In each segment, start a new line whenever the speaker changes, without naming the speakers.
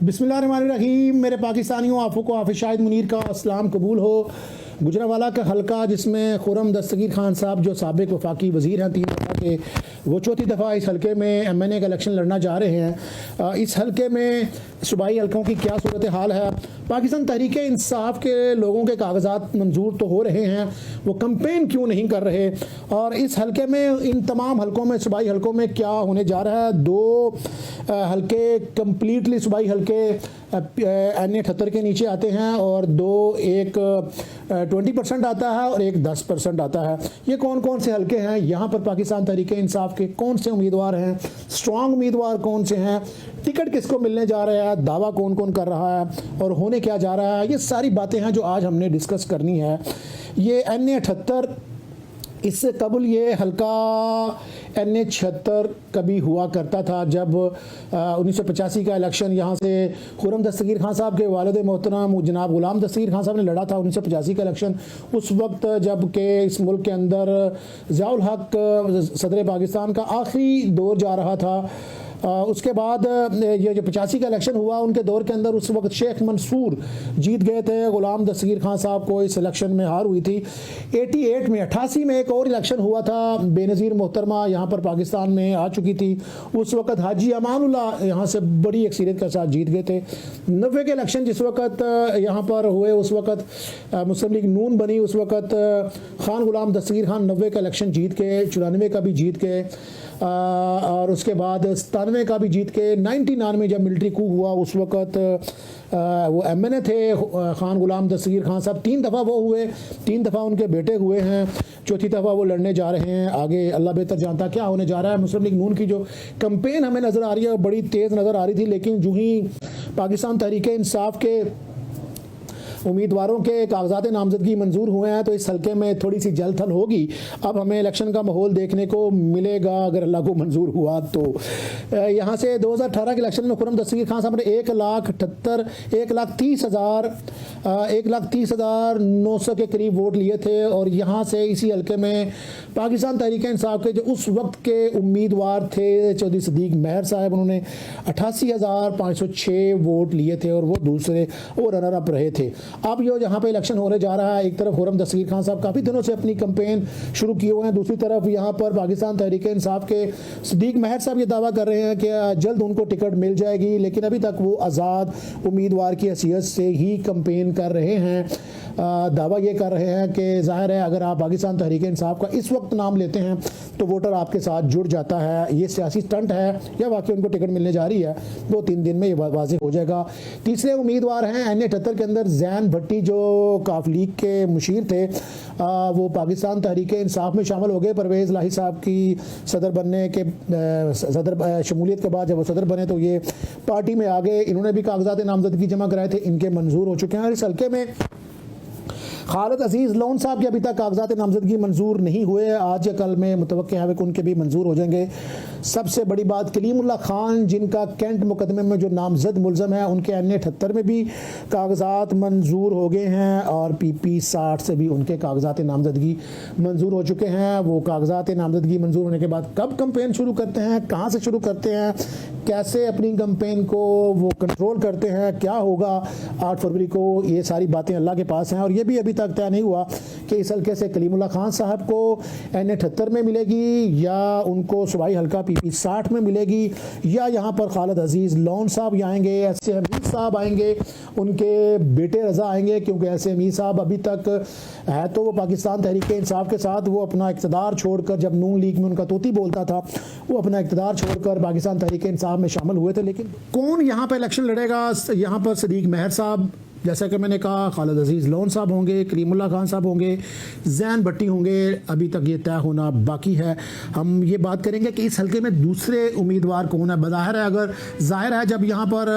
बिस्मिल्लाहिर्रहमानिर्रहीम। मेरे पाकिस्तानियों, आपको हाफिज़ शाहिद मुनीर का अस्सलाम कबूल हो। गुजरांवाला का हलका जिसमें खुर्रम दस्तगीर खान साहब जो साबिक वफाकी वज़ीर हैं 3 दफ़ा के, वो चौथी दफ़ा इस हलके में MNA का इलेक्शन लड़ना जा रहे हैं। इस हलके में सूबाई हलकों की क्या सूरत हाल है? पाकिस्तान तहरीक इंसाफ के लोगों के कागजात मंजूर तो हो रहे हैं, वो कंपेन क्यों नहीं कर रहे? और इस हलके में, इन तमाम हलकों में, सूबाई हलकों में क्या होने जा रहा है? 2 हलके कम्प्लीटली सूबाई हलके NA 78 के नीचे आते हैं और एक 20% आता है और एक 10% आता है। ये कौन कौन से हलके हैं? यहाँ पर पाकिस्तान तहरीक इंसाफ के कौन से उम्मीदवार हैं? स्ट्रॉन्ग उम्मीदवार कौन से हैं? टिकट किसको मिलने जा रहा है? दावा कौन कौन कर रहा है और होने क्या जा रहा है? ये सारी बातें हैं जो आज हमने डिस्कस करनी है। ये NA 78, इससे कबल ये हलका NA 76 कभी हुआ करता था जब 1985 का इलेक्शन यहाँ से खुर्रम दस्तगीर खान साहब के वालिद मोहतरम जनाब गुलाम दस्तगीर खान साहब ने लड़ा था 1985 का इलेक्शन। उस वक्त जब के इस मुल्क के अंदर ज़ियाउल हक सदर पाकिस्तान का आखिरी दौर जा रहा था। उसके बाद ये जो 85 का इलेक्शन हुआ, उनके दौर के अंदर उस वक्त शेख मंसूर जीत गए थे। गुलाम दस्तगीर खान साहब को इस इलेक्शन में हार हुई थी। 88 में एक और इलेक्शन हुआ था, बेनज़ीर मोहतरमा यहाँ पर पाकिस्तान में आ चुकी थी। उस वक्त हाजी अमानुल्लाह यहाँ से बड़ी अक्सरियत के साथ जीत गए थे। 90 के इलेक्शन जिस वक्त यहाँ पर हुए, उस वक्त मुस्लिम लीग नून बनी, उस वक्त खान गुलाम दस्तगीर खान 90 का इलेक्शन जीत के, 94 का भी जीत के, और उसके बाद 97 का भी जीत के, 99 में जब मिलिट्री कू हुआ उस वक्त वो MNA थे खान गुलाम दस्तगीर खान साहब। 3 दफ़ा वो हुए, 3 दफ़ा उनके बेटे हुए हैं, चौथी दफ़ा वो लड़ने जा रहे हैं। आगे अल्लाह बेहतर जानता क्या होने जा रहा है। मुस्लिम लीग नून की जो कंपेन हमें नज़र आ रही है बड़ी तेज़ नज़र आ रही थी, लेकिन जो ही पाकिस्तान तहरीक इंसाफ के उम्मीदवारों के कागजात नामजदगी मंजूर हुए हैं तो इस हलके में थोड़ी सी जलथल होगी। अब हमें इलेक्शन का माहौल देखने को मिलेगा अगर अल्लाह को मंजूर हुआ तो। यहाँ से 2018 के इलेक्शन में खुर्रम दस्तगीर खान साहब ने 1,30,900 के करीब वोट लिए थे। और यहाँ से इसी हलके में पाकिस्तान तहरीक इंसाफ के जो उस वक्त के उम्मीदवार थे चौधरी सदीक महर साहब, उन्होंने 88,506 वोट लिए थे और वो दूसरे और रनर अप रहे थे। अब ये जहाँ पे इलेक्शन होने जा रहा है, एक तरफ खुर्रम दस्तगीर खान साहब काफ़ी दिनों से अपनी कैंपेन शुरू किए हुए हैं, दूसरी तरफ यहाँ पर पाकिस्तान तहरीक इंसाफ के सदीक महर साहब ये दावा कर रहे हैं कि जल्द उनको टिकट मिल जाएगी, लेकिन अभी तक वो आज़ाद उम्मीदवार की हैसियत से ही कैंपेन कर रहे हैं। दावा ये कर रहे हैं कि ज़ाहिर है अगर आप पाकिस्तान तहरीक इंसाफ का इस वक्त नाम लेते हैं तो वोटर आपके साथ जुड़ जाता है। ये सियासी स्टंट है या वाकई उनको टिकट मिलने जा रही है, 2-3 दिन में ये वाज़ेह हो जाएगा। तीसरे उम्मीदवार हैं NA 78 के अंदर जैन भट्टी जो काफ लीग के मुशीर थे, वो पाकिस्तान तहरीक इंसाफ में शामिल हो गए। परवेज़ लाही साहब की सदर बनने के शमूलियत के बाद जब वो सदर बने तो ये पार्टी में आ गए। इन्होंने भी कागजात नामजदगी जमा कराए थे, इनके मंजूर हो चुके हैं। और इस हल्के में खालिद अजीज़ लोन साहब के अभी तक कागजात नामजदगी मंजूर नहीं हुए, आज या कल में मुतवक्किल है कि उनके भी मंजूर हो जाएंगे। सबसे बड़ी बात, कलीमुल्लाह खान जिनका कैंट मुकदमे में जो नामजद मुलज़म है, उनके NA 78 में भी कागजात मंजूर हो गए हैं और PP 60 से भी उनके कागजात नामजदगी मंजूर हो चुके हैं। वो कागजात नामजदगी मंजूर होने के बाद कब कैंपेन शुरू करते हैं, कहाँ से शुरू करते हैं, कैसे अपनी कैंपेन को वो कंट्रोल करते हैं, क्या होगा 8 फरवरी को, ये सारी बातें अल्लाह के पास हैं। और ये भी अभी तक तय नहीं हुआ कि इस हल्के से कलीमुल्लाह खान साहब को NA 78 में मिलेगी या उनको सूबाई हल्का PP 60 में मिलेगी, या यहाँ पर खालिद अजीज़ लोन साहब आएंगे, ऐसे हमीद साहब आएंगे, उनके बेटे रज़ा आएंगे। क्योंकि ऐसे हमीद साहब अभी तक है तो वो पाकिस्तान तहरीक इंसाफ के साथ वो अपना इक़्तिदार छोड़कर, जब नून लीग में उनका तोती बोलता था, वो अपना इक़्तिदार छोड़कर पाकिस्तान तहरीक इंसाफ में शामिल हुए थे। लेकिन कौन यहाँ पर इलेक्शन लड़ेगा? यहाँ पर सदीक महर साहब, जैसा कि मैंने कहा, खालिद अजीज़ लोन साहब होंगे, कलीमुल्लाह खान साहब होंगे, जैन भट्टी होंगे। अभी तक ये तय होना बाकी है। हम ये बात करेंगे कि इस हल्के में दूसरे उम्मीदवार कौन है। बज़ाहिर है, अगर ज़ाहिर है जब यहाँ पर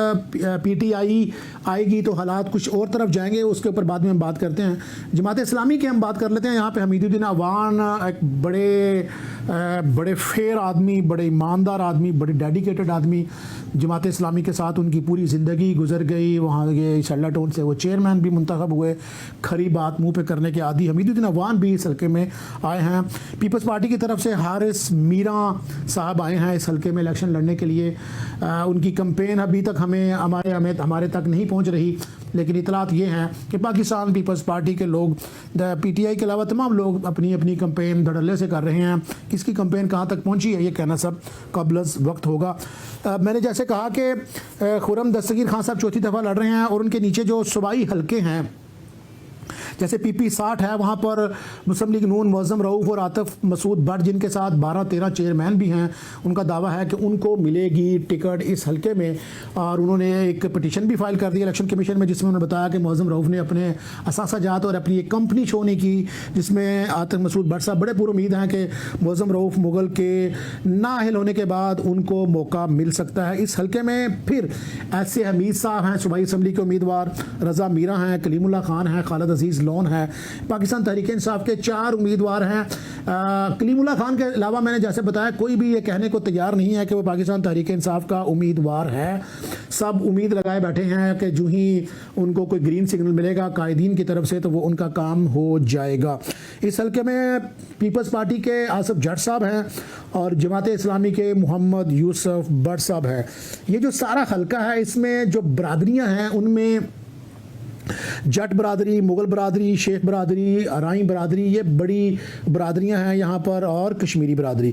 PTI आएगी तो हालात कुछ और तरफ जाएंगे, उसके ऊपर बाद में हम बात करते हैं। जमात इस्लामी की हम बात कर लेते हैं। यहाँ पर हमीदुद्दीन अवान एक बड़े बड़े फेयर आदमी, बड़े ईमानदार आदमी, बड़े डेडिकेटेड आदमी। जमात इस्लामी के साथ उनकी पूरी ज़िंदगी गुजर गई। वहाँ के शल्ला टाउन से वो चेयरमैन भी मुंतखब हुए। खरी बात मुंह पे करने के आदी हमीदुद्दीन अवान भी इस हल्के में आए हैं। पीपल्स पार्टी की तरफ से हारिस मीरा साहब आए हैं इस हल्के में इलेक्शन लड़ने के लिए। उनकी कंपेन अभी तक हमारे तक नहीं पहुँच रही, लेकिन इतलात ये हैं कि पाकिस्तान पीपल्स पार्टी के लोग, PTI के अलावा तमाम लोग अपनी अपनी कंपेन धड़ल्ले से कर रहे हैं। किसकी कंपेन कहाँ तक पहुँची है ये कहना सब कबलज़ वक्त होगा। मैंने जैसे कहा कि खुरम दस्तगीर खान साहब चौथी दफ़ा लड़ रहे हैं और उनके नीचे जो सूबाई हल्के हैं जैसे PP 60 है, वहाँ पर मुस्लिम लीग नून मुअज़्ज़म रऊफ़ और आतिफ मसूद भट्ट जिनके साथ 12-13 चेयरमैन भी हैं, उनका दावा है कि उनको मिलेगी टिकट इस हल्के में। और उन्होंने एक पटिशन भी फाइल कर दी इलेक्शन कमीशन में, जिसमें उन्होंने बताया कि मुअज़्ज़म रऊफ़ ने अपने असासाजात और अपनी एक कंपनी शो नहीं की, जिसमें आतिफ मसूद भट्ट साहब बड़े पुरुमीद हैं कि मुअज़्ज़म रऊफ़ मुगल के नाअहल होने के बाद उनको मौका मिल सकता है इस हल्के में। फिर ऐसे हमीद साहब हैं सूबाई असम्बली के उम्मीदवार, रज़ा मीरा हैं, कलीमुल्लाह खान हैं, खालिद अजीज़ लोन है। पाकिस्तान तहरीक इंसाफ के 4 उम्मीदवार हैं। कलीमुल्लाह खान के अलावा मैंने जैसे बताया कोई भी ये कहने को तैयार नहीं है कि वो पाकिस्तान तहरीक इंसाफ का उम्मीदवार है। सब उम्मीद लगाए बैठे हैं कि जो ही उनको कोई ग्रीन सिग्नल मिलेगा कायदीन की तरफ से तो वो उनका काम हो जाएगा। इस हल्के में पीपल्स पार्टी के आसिफ जट साहब हैं और जमात इस्लामी के मोहम्मद यूसुफ भट्ट साहब हैं। ये जो सारा हल्का है इसमें जो बरादरियां हैं उनमें जट बरादरी, मुगल बरादरी, शेख बरादरी, अराई बरादरी, ये बड़ी बरादरियां हैं यहाँ पर, और कश्मीरी बरादरी।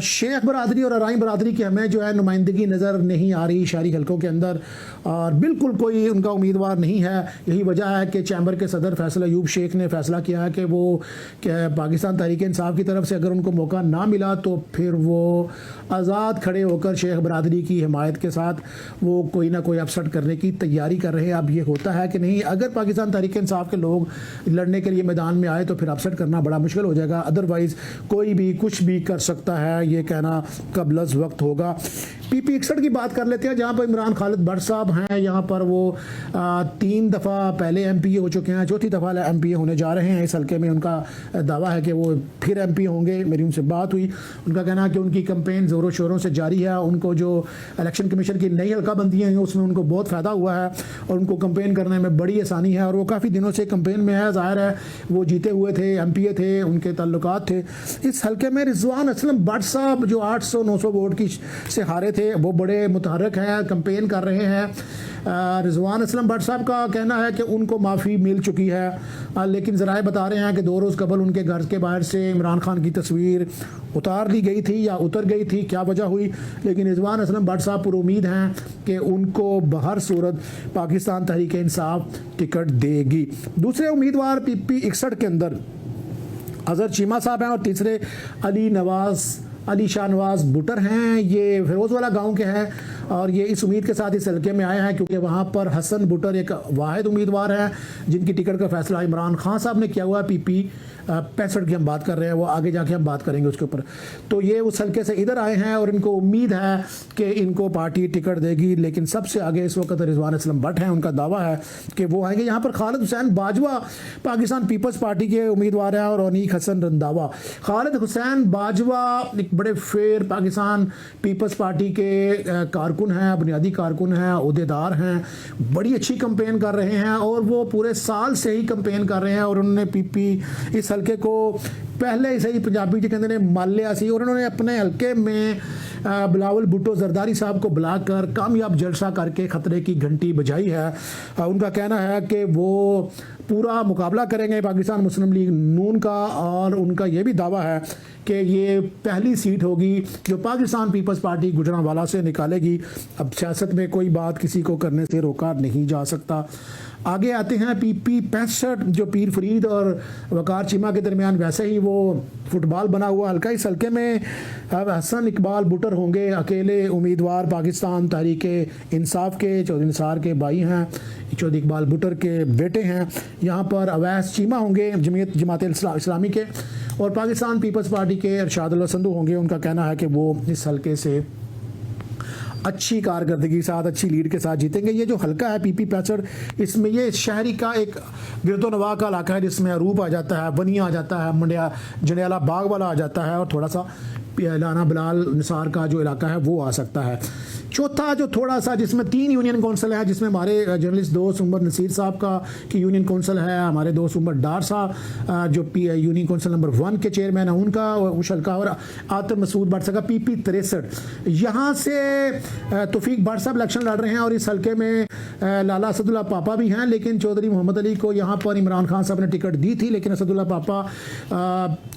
शेख बरादरी और अराई बरादरी की हमें जो है नुमाइंदगी नज़र नहीं आ रही शहरी हल्कों के अंदर, और बिल्कुल कोई उनका उम्मीदवार नहीं है। यही वजह है कि चैम्बर के सदर फैसल अयूब शेख ने फैसला किया है कि वो पाकिस्तान तहरीक इंसाफ की तरफ से अगर उनको मौका ना मिला तो फिर वो आज़ाद खड़े होकर शेख बरादरी की हिमायत के साथ वो कोई ना कोई अपसेट करने की तैयारी कर रहे हैं। अब ये होता है कि नहीं, अगर पाकिस्तान तहरीक इंसाफ के लोग लड़ने के लिए मैदान में आए तो फिर अपसेट करना बड़ा मुश्किल हो जाएगा। अदरवाइज़ कोई भी कुछ भी कर सकता है, ये कहना कबलज़ वक्त होगा। PP 61 की बात कर लेते हैं, जहाँ पर इमरान खालिद भट्ट साहब हैं। यहाँ पर वो 3 दफ़ा पहले MPA हो चुके हैं, चौथी दफ़ा MPA होने जा रहे हैं इस हल्के में। उनका दावा है कि वो फिर MPA होंगे। मेरी उनसे बात हुई, उनका कहना है कि उनकी कंपेन ज़ोरों शोरों से जारी है। उनको जो इलेक्शन कमीशन की नई हल्का बंदियाँ हैं उसमें उनको बहुत फ़ायदा हुआ है और उनको कंपेन करने में बड़ी आसानी है, और वो काफ़ी दिनों से कंपेन में है। ज़ाहिर है वो जीते हुए थे, MPA थे, उनके ताल्लुकात थे। इस हल्के में रिजवान असलम भट्ट साहब जो 800-900 वोट की से हारे थे, वो बड़े मुतहर्रिक हैं, कंपेन कर रहे हैं। रिजवान असलम भट्ट साहब का कहना है कि उनको माफ़ी मिल चुकी है, लेकिन ज़राए बता रहे हैं कि 2 रोज़ कबल उनके घर के बाहर से इमरान खान की तस्वीर उतार दी गई थी या उतर गई थी, क्या वजह हुई, लेकिन रिजवान असलम भट्ट साहब पर उम्मीद हैं कि उनको बहर सूरत पाकिस्तान तहरीक इंसाफ टिकट देगी। दूसरे उम्मीदवार PP 61 के अंदर अजहर चीमा साहब हैं और तीसरे अली शाह नवाज़ बुटर हैं। ये फिरोज़वाला गांव के हैं और ये इस उम्मीद के साथ इस हल्के में आए हैं क्योंकि वहाँ पर हसन बुटर एक वाहिद उम्मीदवार हैं जिनकी टिकट का फैसला इमरान खान साहब ने किया हुआ है। PP 65 की हम बात कर रहे हैं, वो आगे जाके हम बात करेंगे उसके ऊपर। तो ये उस हल्के से इधर आए हैं और इनको उम्मीद है कि इनको पार्टी टिकट देगी, लेकिन सबसे आगे इस वक्त रिजवान असलम भट्ट हैं। उनका दावा है कि वो आएंगे। यहाँ पर खालिद हुसैन बाजवा पाकिस्तान पीपल्स पार्टी के उम्मीदवार हैं और अनीक हसन रंधावा। खालिद हुसैन बाजवा एक बड़े फेयर पाकिस्तान पीपल्स पार्टी के कारकुन हैं, बुनियादी कारकुन हैं, अहदेदार हैं, बड़ी अच्छी कंपेन कर रहे हैं और वो पूरे साल से ही कंपेन कर रहे हैं। और उन्होंने PP इस हल्के को पहले से ही पंजाबी जी कहते हैं मान लिया सी, और उन्होंने अपने हल्के में बिलावल भुट्टो जरदारी साहब को बुलाकर कामयाब जलसा करके खतरे की घंटी बजाई है। उनका कहना है कि वो पूरा मुकाबला करेंगे पाकिस्तान मुस्लिम लीग नून का, और उनका ये भी दावा है कि ये पहली सीट होगी जो पाकिस्तान पीपल्स पार्टी गुजरांवाला से निकालेगी। अब सियासत में कोई बात किसी को करने से रोका नहीं जा सकता। आगे आते हैं PP 65 जो पीर फरीद और वकार चीमा के दरमियान वैसे ही वो फुटबॉल बना हुआ हल्का। इस हल्के में हसन इकबाल बुटर होंगे अकेले उम्मीदवार पाकिस्तान तहरीक इंसाफ के, चौधरी निसार के भाई हैं, चौधरी इकबाल बुटर के बेटे हैं। यहाँ पर अवैस चीमा होंगे जमात इस्लामी के, और पाकिस्तान पीपल्स पार्टी के अरशाद अल्लाह संधू होंगे। उनका कहना है कि वो इस हल्के से अच्छी कारकर्दगी के साथ, अच्छी लीड के साथ जीतेंगे। ये जो हल्का है PP 65, इसमें ये शहरी का एक गिरदोनवा का इलाका है जिसमें अरूप आ जाता है, वनिया आ जाता है, मंडिया जंडियाला बाग वाला आ जाता है और थोड़ा सा लाना बिलाल निसार का जो इलाका है वो आ सकता है। चौथा जो थोड़ा सा जिसमें 3 यूनियन कौंसिल है, जिसमें हमारे जर्नलिस्ट दोस्त उमर नसीर साहब का की यूनियन कौंसिल है, हमारे दोस्त उमर डार साहब जो यूनियन कौंसिल नंबर 1 के चेयरमैन है उनका उस हल्का, और आतर मसूद भट्ट का PP 63। यहाँ से तौफीक भट्ट साहब इलेक्शन लड़ रहे हैं और इस हल्के में लाला असदुल्ला पापा भी हैं, लेकिन चौधरी मोहम्मद अली को यहाँ पर इमरान खान साहब ने टिकट दी थी, लेकिन असदुल्ला पापा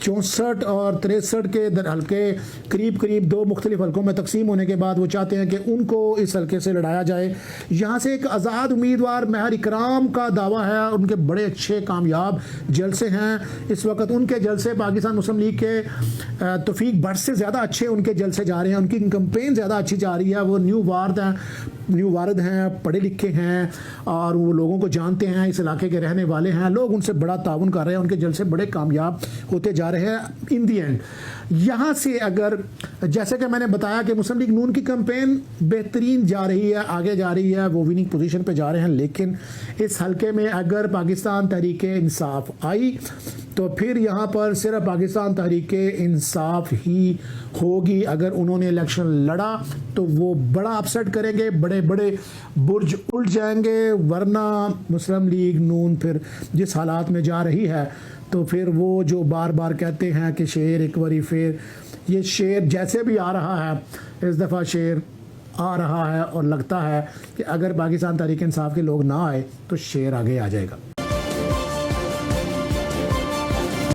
64 और 63 के हल्के करीब करीब 2 मुख्तलिफ हल्कों में तकसीम होने के बाद वो चाहते हैं कि उनको इस हल्के से लड़ाया जाए। यहाँ से एक आज़ाद उम्मीदवार महर इकराम का दावा है, उनके बड़े अच्छे कामयाब जलसे हैं इस वक्त, उनके जलसे पाकिस्तान मुस्लिम लीग के तौफीक भट्ट से ज़्यादा अच्छे उनके जलसे जा रहे हैं, उनकी कंपेन ज़्यादा अच्छी जा रही है। वो न्यू वारद हैं, पढ़े लिखे हैं और वो लोगों को जानते हैं, इस इलाके के रहने वाले हैं, लोग उनसे बड़ा ताउन कर रहे हैं, उनके जलसे बड़े कामयाब होते जा रहे हैं इन दी एंड। यहाँ से अगर जैसे कि मैंने बताया कि मुस्लिम लीग नून की कैंपेन बेहतरीन जा रही है, आगे जा रही है, वो विनिंग पोजीशन पे जा रहे हैं, लेकिन इस हल्के में अगर पाकिस्तान तहरीक इंसाफ आई तो फिर यहाँ पर सिर्फ पाकिस्तान तहरीक इंसाफ ही होगी। अगर उन्होंने इलेक्शन लड़ा तो वो बड़ा अपसेट करेंगे, बड़े बड़े बुर्ज उल्ट जाएंगे, वरना मुस्लिम लीग नून फिर जिस हालात में जा रही है तो फिर वो जो बार बार कहते हैं कि शेर एक बारी फिर, ये शेर जैसे भी आ रहा है इस दफ़ा शेर आ रहा है और लगता है कि अगर पाकिस्तान तहरीक इंसाफ के लोग ना आए तो शेर आगे आ जाएगा।